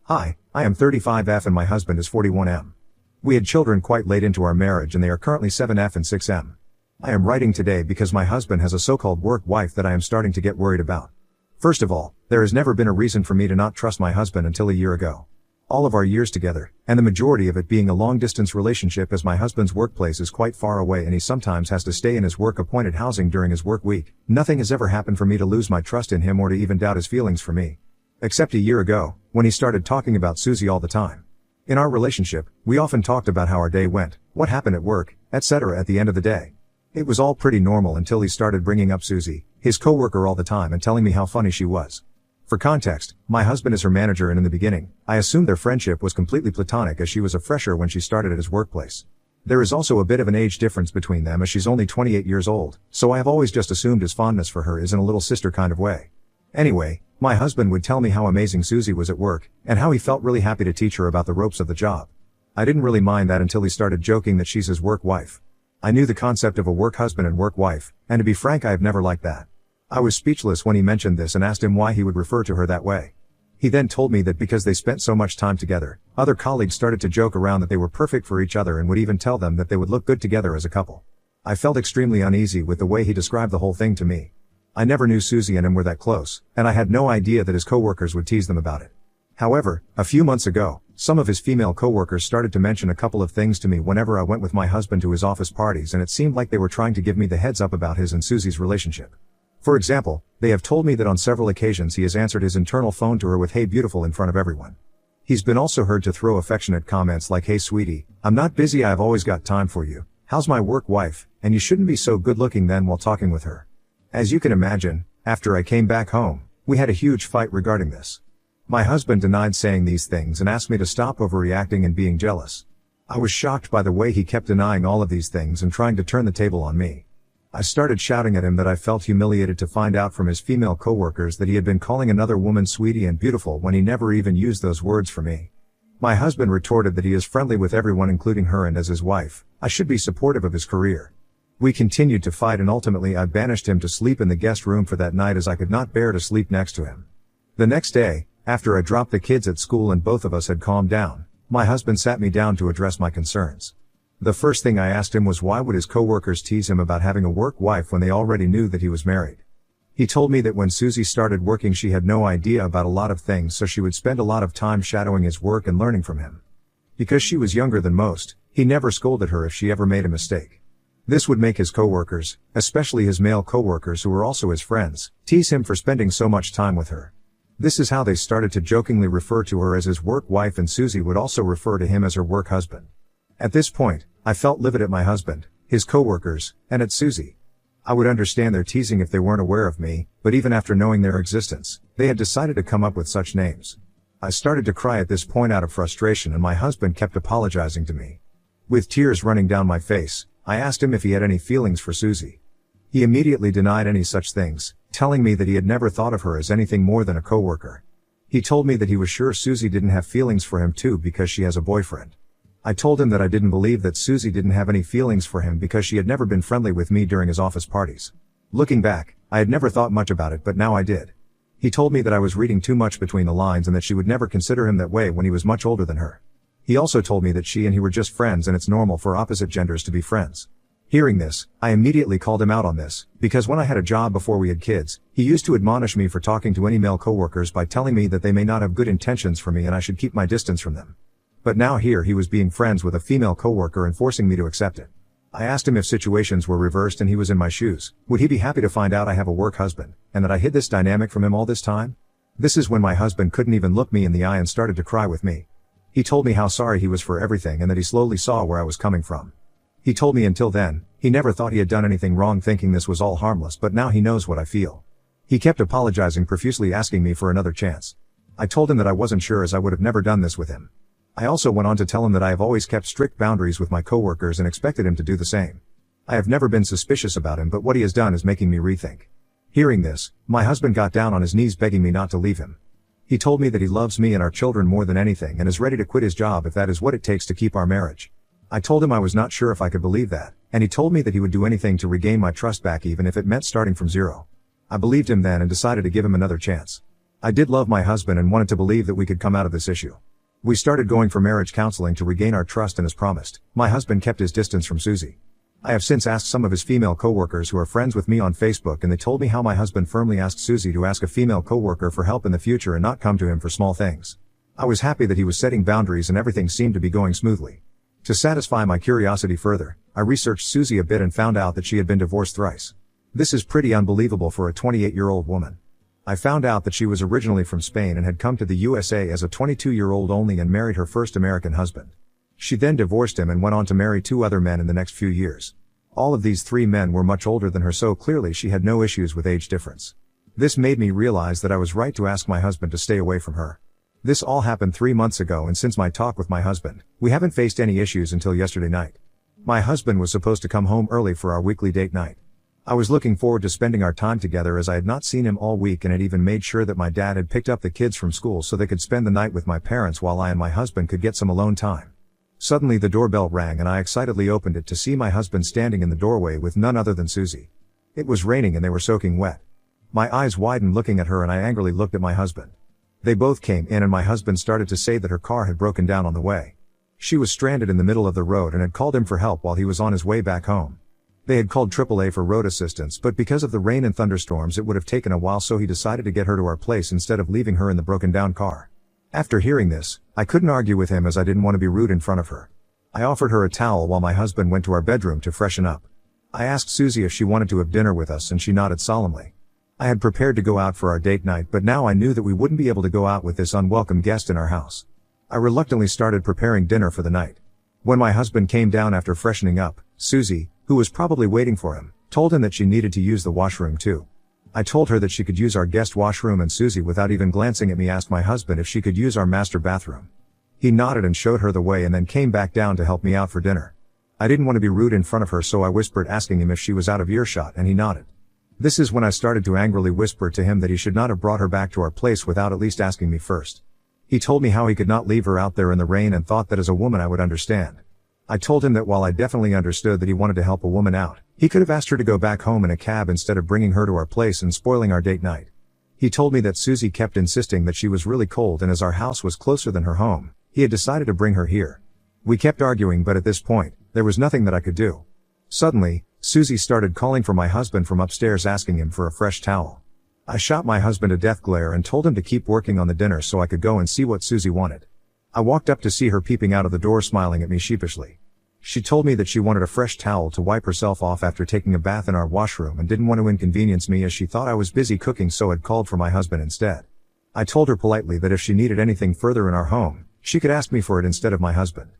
Hi, I am 35F and my husband is 41M. We had children quite late into our marriage and they are currently 7F and 6M. I am writing today because my husband has a so-called work wife that I am starting to get worried about. First of all, there has never been a reason for me to not trust my husband until a year ago. All of our years together, and the majority of it being a long-distance relationship as my husband's workplace is quite far away and he sometimes has to stay in his work-appointed housing during his work week, nothing has ever happened for me to lose my trust in him or to even doubt his feelings for me. Except a year ago, when he started talking about Susie all the time. In our relationship, we often talked about how our day went, what happened at work, etc. at the end of the day. It was all pretty normal until he started bringing up Susie, his coworker, all the time and telling me how funny she was. For context, my husband is her manager and in the beginning, I assumed their friendship was completely platonic as she was a fresher when she started at his workplace. There is also a bit of an age difference between them as she's only 28 years old, so I have always just assumed his fondness for her is in a little sister kind of way. Anyway, my husband would tell me how amazing Susie was at work, and how he felt really happy to teach her about the ropes of the job. I didn't really mind that until he started joking that she's his work wife. I knew the concept of a work husband and work wife, and to be frank I have never liked that. I was speechless when he mentioned this and asked him why he would refer to her that way. He then told me that because they spent so much time together, other colleagues started to joke around that they were perfect for each other and would even tell them that they would look good together as a couple. I felt extremely uneasy with the way he described the whole thing to me. I never knew Susie and him were that close, and I had no idea that his coworkers would tease them about it. However, a few months ago, some of his female coworkers started to mention a couple of things to me whenever I went with my husband to his office parties, and it seemed like they were trying to give me the heads up about his and Susie's relationship. For example, they have told me that on several occasions he has answered his internal phone to her with "Hey beautiful" in front of everyone. He's been also heard to throw affectionate comments like "Hey sweetie, I'm not busy, I've always got time for you, how's my work wife, and you shouldn't be so good looking" then while talking with her. As you can imagine, after I came back home, we had a huge fight regarding this. My husband denied saying these things and asked me to stop overreacting and being jealous. I was shocked by the way he kept denying all of these things and trying to turn the table on me. I started shouting at him that I felt humiliated to find out from his female coworkers that he had been calling another woman sweetie and beautiful when he never even used those words for me. My husband retorted that he is friendly with everyone including her, and as his wife, I should be supportive of his career. We continued to fight and ultimately I banished him to sleep in the guest room for that night as I could not bear to sleep next to him. The next day, after I dropped the kids at school and both of us had calmed down, my husband sat me down to address my concerns. The first thing I asked him was why would his coworkers tease him about having a work wife when they already knew that he was married. He told me that when Susie started working she had no idea about a lot of things, so she would spend a lot of time shadowing his work and learning from him. Because she was younger than most, he never scolded her if she ever made a mistake. This would make his coworkers, especially his male coworkers who were also his friends, tease him for spending so much time with her. This is how they started to jokingly refer to her as his work wife, and Susie would also refer to him as her work husband. At this point, I felt livid at my husband, his coworkers, and at Susie. I would understand their teasing if they weren't aware of me, but even after knowing their existence, they had decided to come up with such names. I started to cry at this point out of frustration, and my husband kept apologizing to me. With tears running down my face, I asked him if he had any feelings for Susie. He immediately denied any such things, telling me that he had never thought of her as anything more than a coworker. He told me that he was sure Susie didn't have feelings for him too because she has a boyfriend. I told him that I didn't believe that Susie didn't have any feelings for him because she had never been friendly with me during his office parties. Looking back, I had never thought much about it, but now I did. He told me that I was reading too much between the lines and that she would never consider him that way when he was much older than her. He also told me that she and he were just friends and it's normal for opposite genders to be friends. Hearing this, I immediately called him out on this, because when I had a job before we had kids, he used to admonish me for talking to any male coworkers by telling me that they may not have good intentions for me and I should keep my distance from them. But now here he was being friends with a female coworker and forcing me to accept it. I asked him if situations were reversed and he was in my shoes, would he be happy to find out I have a work husband, and that I hid this dynamic from him all this time? This is when my husband couldn't even look me in the eye and started to cry with me. He told me how sorry he was for everything and that he slowly saw where I was coming from. He told me until then, he never thought he had done anything wrong, thinking this was all harmless, but now he knows what I feel. He kept apologizing profusely, asking me for another chance. I told him that I wasn't sure, as I would have never done this with him. I also went on to tell him that I have always kept strict boundaries with my coworkers and expected him to do the same. I have never been suspicious about him, but what he has done is making me rethink. Hearing this, my husband got down on his knees begging me not to leave him. He told me that he loves me and our children more than anything and is ready to quit his job if that is what it takes to keep our marriage. I told him I was not sure if I could believe that, and he told me that he would do anything to regain my trust back even if it meant starting from zero. I believed him then and decided to give him another chance. I did love my husband and wanted to believe that we could come out of this issue. We started going for marriage counseling to regain our trust, and as promised, my husband kept his distance from Susie. I have since asked some of his female coworkers who are friends with me on Facebook, and they told me how my husband firmly asked Susie to ask a female coworker for help in the future and not come to him for small things. I was happy that he was setting boundaries and everything seemed to be going smoothly. To satisfy my curiosity further, I researched Susie a bit and found out that she had been divorced thrice. This is pretty unbelievable for a 28-year-old woman. I found out that she was originally from Spain and had come to the USA as a 22-year-old only and married her first American husband. She then divorced him and went on to marry 2 other men in the next few years. All of these 3 men were much older than her, so clearly she had no issues with age difference. This made me realize that I was right to ask my husband to stay away from her. This all happened 3 months ago, and since my talk with my husband, we haven't faced any issues until yesterday night. My husband was supposed to come home early for our weekly date night. I was looking forward to spending our time together as I had not seen him all week, and had even made sure that my dad had picked up the kids from school so they could spend the night with my parents while I and my husband could get some alone time. Suddenly the doorbell rang and I excitedly opened it to see my husband standing in the doorway with none other than Susie. It was raining and they were soaking wet. My eyes widened looking at her and I angrily looked at my husband. They both came in and my husband started to say that her car had broken down on the way. She was stranded in the middle of the road and had called him for help while he was on his way back home. They had called AAA for road assistance, but because of the rain and thunderstorms it would have taken a while, so he decided to get her to our place instead of leaving her in the broken down car. After hearing this, I couldn't argue with him as I didn't want to be rude in front of her. I offered her a towel while my husband went to our bedroom to freshen up. I asked Susie if she wanted to have dinner with us and she nodded solemnly. I had prepared to go out for our date night, but now I knew that we wouldn't be able to go out with this unwelcome guest in our house. I reluctantly started preparing dinner for the night. When my husband came down after freshening up, Susie, who was probably waiting for him, told him that she needed to use the washroom too. I told her that she could use our guest washroom, and Susie, without even glancing at me, asked my husband if she could use our master bathroom. He nodded and showed her the way and then came back down to help me out for dinner. I didn't want to be rude in front of her, so I whispered, asking him if she was out of earshot, and he nodded. This is when I started to angrily whisper to him that he should not have brought her back to our place without at least asking me first. He told me how he could not leave her out there in the rain and thought that as a woman I would understand. I told him that while I definitely understood that he wanted to help a woman out, he could have asked her to go back home in a cab instead of bringing her to our place and spoiling our date night. He told me that Susie kept insisting that she was really cold, and as our house was closer than her home, he had decided to bring her here. We kept arguing, but at this point, there was nothing that I could do. Suddenly, Susie started calling for my husband from upstairs, asking him for a fresh towel. I shot my husband a death glare and told him to keep working on the dinner so I could go and see what Susie wanted. I walked up to see her peeping out of the door smiling at me sheepishly. She told me that she wanted a fresh towel to wipe herself off after taking a bath in our washroom and didn't want to inconvenience me as she thought I was busy cooking, so had called for my husband instead. I told her politely that if she needed anything further in our home, she could ask me for it instead of my husband.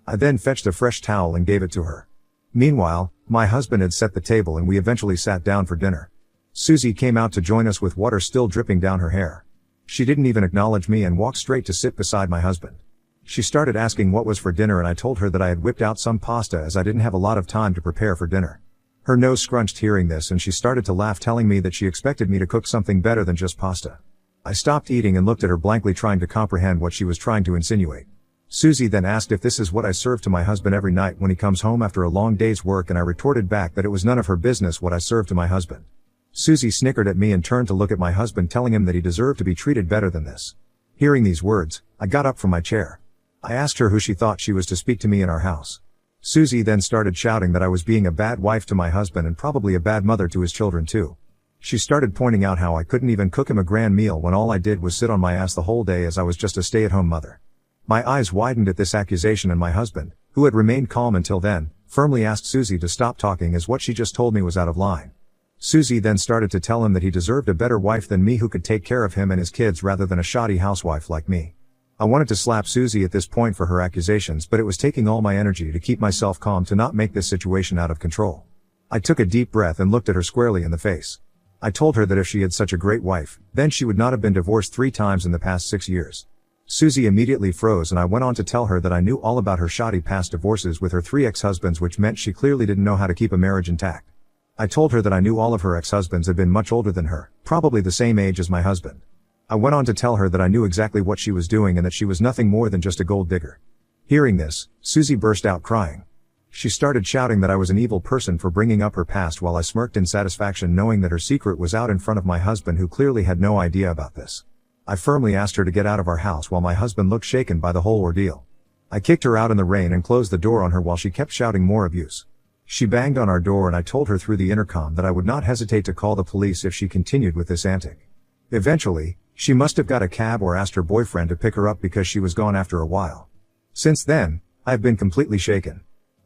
I then fetched a fresh towel and gave it to her. Meanwhile, my husband had set the table and we eventually sat down for dinner. Susie came out to join us with water still dripping down her hair. She didn't even acknowledge me and walked straight to sit beside my husband. She started asking what was for dinner, and I told her that I had whipped out some pasta as I didn't have a lot of time to prepare for dinner. Her nose scrunched hearing this and she started to laugh, telling me that she expected me to cook something better than just pasta. I stopped eating and looked at her blankly, trying to comprehend what she was trying to insinuate. Susie then asked if this is what I serve to my husband every night when he comes home after a long day's work, and I retorted back that it was none of her business what I served to my husband. Susie snickered at me and turned to look at my husband, telling him that he deserved to be treated better than this. Hearing these words, I got up from my chair. I asked her who she thought she was to speak to me in our house. Susie then started shouting that I was being a bad wife to my husband and probably a bad mother to his children too. She started pointing out how I couldn't even cook him a grand meal when all I did was sit on my ass the whole day as I was just a stay-at-home mother. My eyes widened at this accusation, and my husband, who had remained calm until then, firmly asked Susie to stop talking as what she just told me was out of line. Susie then started to tell him that he deserved a better wife than me who could take care of him and his kids rather than a shoddy housewife like me. I wanted to slap Susie at this point for her accusations, but it was taking all my energy to keep myself calm to not make this situation out of control. I took a deep breath and looked at her squarely in the face. I told her that if she had such a great wife, then she would not have been divorced 3 times in the past 6 years. Susie immediately froze, and I went on to tell her that I knew all about her shoddy past divorces with her 3 ex-husbands, which meant she clearly didn't know how to keep a marriage intact. I told her that I knew all of her ex-husbands had been much older than her, probably the same age as my husband. I went on to tell her that I knew exactly what she was doing and that she was nothing more than just a gold digger. Hearing this, Susie burst out crying. She started shouting that I was an evil person for bringing up her past, while I smirked in satisfaction knowing that her secret was out in front of my husband, who clearly had no idea about this. I firmly asked her to get out of our house while my husband looked shaken by the whole ordeal. I kicked her out in the rain and closed the door on her while she kept shouting more abuse. She banged on our door and I told her through the intercom that I would not hesitate to call the police if she continued with this antic. Eventually, she must have got a cab or asked her boyfriend to pick her up because she was gone after a while. Since then, I have been completely shaken.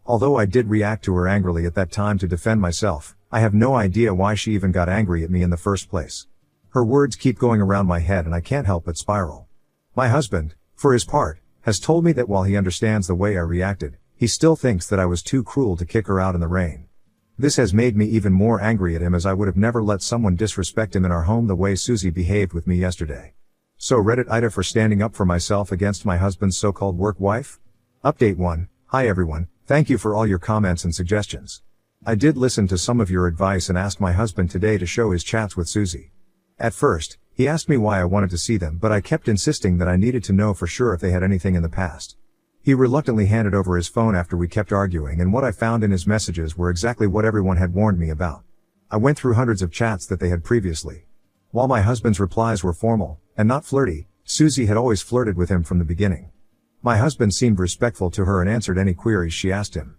Although I did react to her angrily at that time to defend myself, I have no idea why she even got angry at me in the first place. Her words keep going around my head and I can't help but spiral. My husband, for his part, has told me that while he understands the way I reacted, he still thinks that I was too cruel to kick her out in the rain. This has made me even more angry at him, as I would have never let someone disrespect him in our home the way Susie behaved with me yesterday. So Reddit Ida for standing up for myself against my husband's so-called work wife? Update 1. Hi everyone, thank you for all your comments and suggestions. I did listen to some of your advice and asked my husband today to show his chats with Susie. At first, he asked me why I wanted to see them, but I kept insisting that I needed to know for sure if they had anything in the past. He reluctantly handed over his phone after we kept arguing, and what I found in his messages were exactly what everyone had warned me about. I went through hundreds of chats that they had previously. While my husband's replies were formal, and not flirty, Susie had always flirted with him from the beginning. My husband seemed respectful to her and answered any queries she asked him.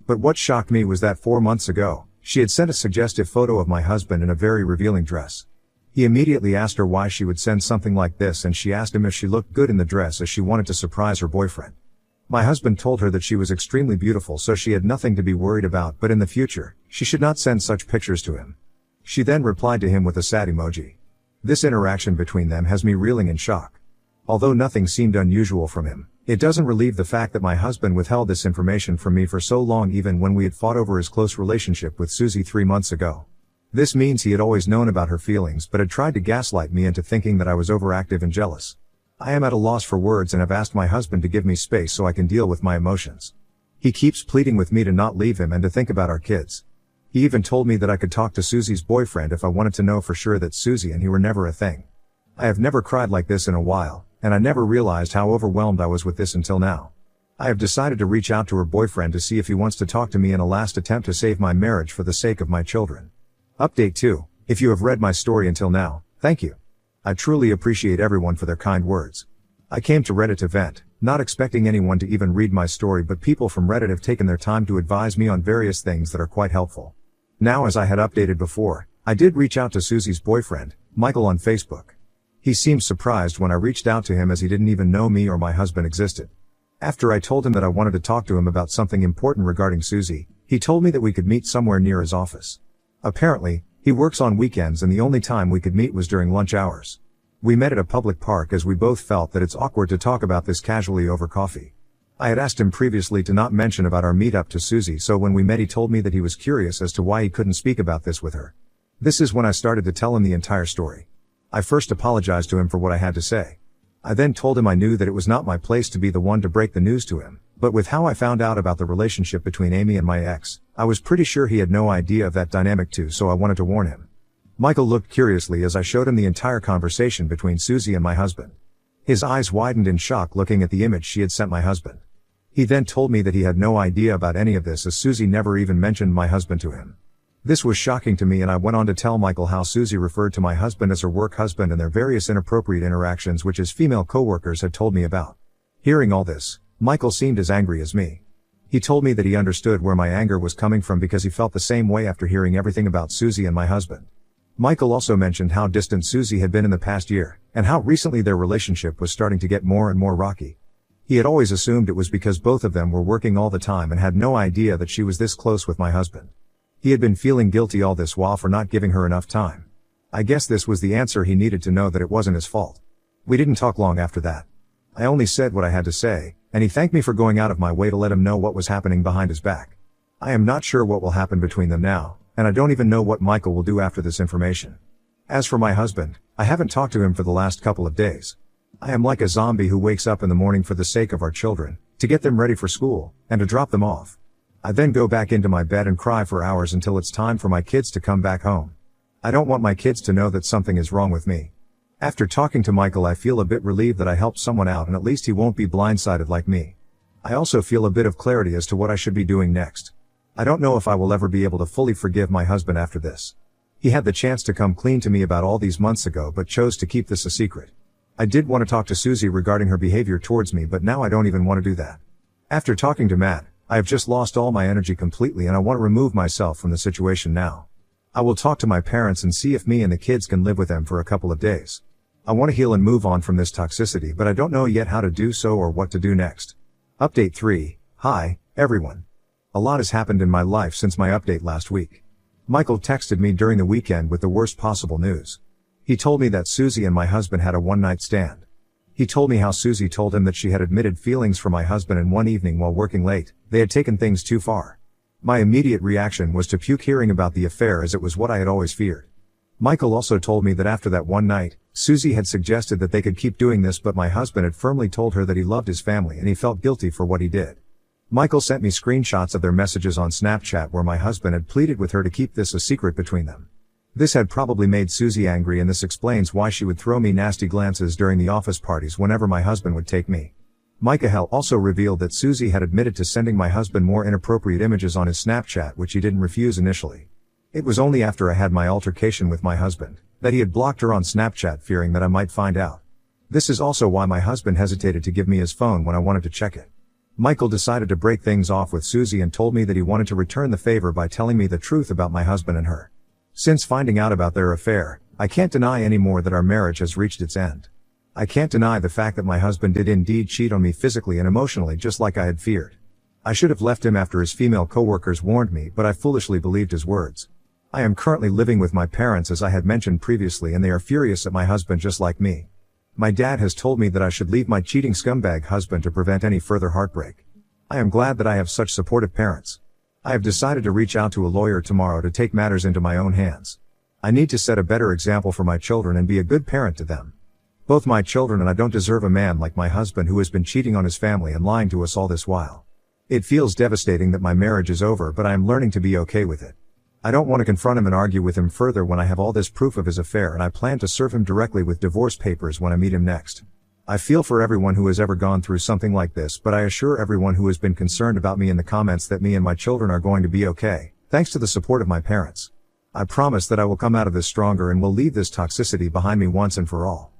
But what shocked me was that 4 months ago, she had sent a suggestive photo of my husband in a very revealing dress. He immediately asked her why she would send something like this, and she asked him if she looked good in the dress, as she wanted to surprise her boyfriend. My husband told her that she was extremely beautiful, so she had nothing to be worried about, but in the future, she should not send such pictures to him. She then replied to him with a sad emoji. This interaction between them has me reeling in shock. Although nothing seemed unusual from him, it doesn't relieve the fact that my husband withheld this information from me for so long, even when we had fought over his close relationship with Susie 3 months ago. This means he had always known about her feelings but had tried to gaslight me into thinking that I was overactive and jealous. I am at a loss for words and have asked my husband to give me space so I can deal with my emotions. He keeps pleading with me to not leave him and to think about our kids. He even told me that I could talk to Susie's boyfriend if I wanted to know for sure that Susie and he were never a thing. I have never cried like this in a while, and I never realized how overwhelmed I was with this until now. I have decided to reach out to her boyfriend to see if he wants to talk to me in a last attempt to save my marriage for the sake of my children. Update 2. If you have read my story until now, thank you. I truly appreciate everyone for their kind words. I came to Reddit to vent, not expecting anyone to even read my story, but people from Reddit have taken their time to advise me on various things that are quite helpful. Now, as I had updated before, I did reach out to Susie's boyfriend, Michael, on Facebook. He seemed surprised when I reached out to him, as he didn't even know me or my husband existed. After I told him that I wanted to talk to him about something important regarding Susie, he told me that we could meet somewhere near his office. Apparently, he works on weekends and the only time we could meet was during lunch hours. We met at a public park, as we both felt that it's awkward to talk about this casually over coffee. I had asked him previously to not mention about our meetup to Susie, so when we met he told me that he was curious as to why he couldn't speak about this with her. This is when I started to tell him the entire story. I first apologized to him for what I had to say. I then told him I knew that it was not my place to be the one to break the news to him, but with how I found out about the relationship between Amy and my ex, I was pretty sure he had no idea of that dynamic too, so I wanted to warn him. Michael looked curiously as I showed him the entire conversation between Susie and my husband. His eyes widened in shock looking at the image she had sent my husband. He then told me that he had no idea about any of this, as Susie never even mentioned my husband to him. This was shocking to me, and I went on to tell Michael how Susie referred to my husband as her work husband and their various inappropriate interactions which his female coworkers had told me about. Hearing all this, Michael seemed as angry as me. He told me that he understood where my anger was coming from because he felt the same way after hearing everything about Susie and my husband. Michael also mentioned how distant Susie had been in the past year, and how recently their relationship was starting to get more and more rocky. He had always assumed it was because both of them were working all the time and had no idea that she was this close with my husband. He had been feeling guilty all this while for not giving her enough time. I guess this was the answer he needed to know that it wasn't his fault. We didn't talk long after that. I only said what I had to say, and he thanked me for going out of my way to let him know what was happening behind his back. I am not sure what will happen between them now, and I don't even know what Michael will do after this information. As for my husband, I haven't talked to him for the last couple of days. I am like a zombie who wakes up in the morning for the sake of our children, to get them ready for school, and to drop them off. I then go back into my bed and cry for hours until it's time for my kids to come back home. I don't want my kids to know that something is wrong with me. After talking to Michael, I feel a bit relieved that I helped someone out, and at least he won't be blindsided like me. I also feel a bit of clarity as to what I should be doing next. I don't know if I will ever be able to fully forgive my husband after this. He had the chance to come clean to me about all these months ago but chose to keep this a secret. I did want to talk to Susie regarding her behavior towards me, but now I don't even want to do that. After talking to Matt, I have just lost all my energy completely and I want to remove myself from the situation now. I will talk to my parents and see if me and the kids can live with them for a couple of days. I want to heal and move on from this toxicity, but I don't know yet how to do so or what to do next. Update 3. Hi, everyone. A lot has happened in my life since my update last week. Michael texted me during the weekend with the worst possible news. He told me that Susie and my husband had a one-night stand. He told me how Susie told him that she had admitted feelings for my husband, and one evening while working late, they had taken things too far. My immediate reaction was to puke hearing about the affair, as it was what I had always feared. Michael also told me that after that one night, Susie had suggested that they could keep doing this, but my husband had firmly told her that he loved his family and he felt guilty for what he did. Michael sent me screenshots of their messages on Snapchat where my husband had pleaded with her to keep this a secret between them. This had probably made Susie angry, and this explains why she would throw me nasty glances during the office parties whenever my husband would take me. Michael also revealed that Susie had admitted to sending my husband more inappropriate images on his Snapchat, which he didn't refuse initially. It was only after I had my altercation with my husband that he had blocked her on Snapchat, fearing that I might find out. This is also why my husband hesitated to give me his phone when I wanted to check it. Michael decided to break things off with Susie and told me that he wanted to return the favor by telling me the truth about my husband and her. Since finding out about their affair, I can't deny anymore that our marriage has reached its end. I can't deny the fact that my husband did indeed cheat on me physically and emotionally, just like I had feared. I should have left him after his female coworkers warned me, but I foolishly believed his words. I am currently living with my parents, as I had mentioned previously, and they are furious at my husband just like me. My dad has told me that I should leave my cheating scumbag husband to prevent any further heartbreak. I am glad that I have such supportive parents. I have decided to reach out to a lawyer tomorrow to take matters into my own hands. I need to set a better example for my children and be a good parent to them. Both my children and I don't deserve a man like my husband who has been cheating on his family and lying to us all this while. It feels devastating that my marriage is over, but I am learning to be okay with it. I don't want to confront him and argue with him further when I have all this proof of his affair, and I plan to serve him directly with divorce papers when I meet him next. I feel for everyone who has ever gone through something like this, but I assure everyone who has been concerned about me in the comments that me and my children are going to be okay, thanks to the support of my parents. I promise that I will come out of this stronger and will leave this toxicity behind me once and for all.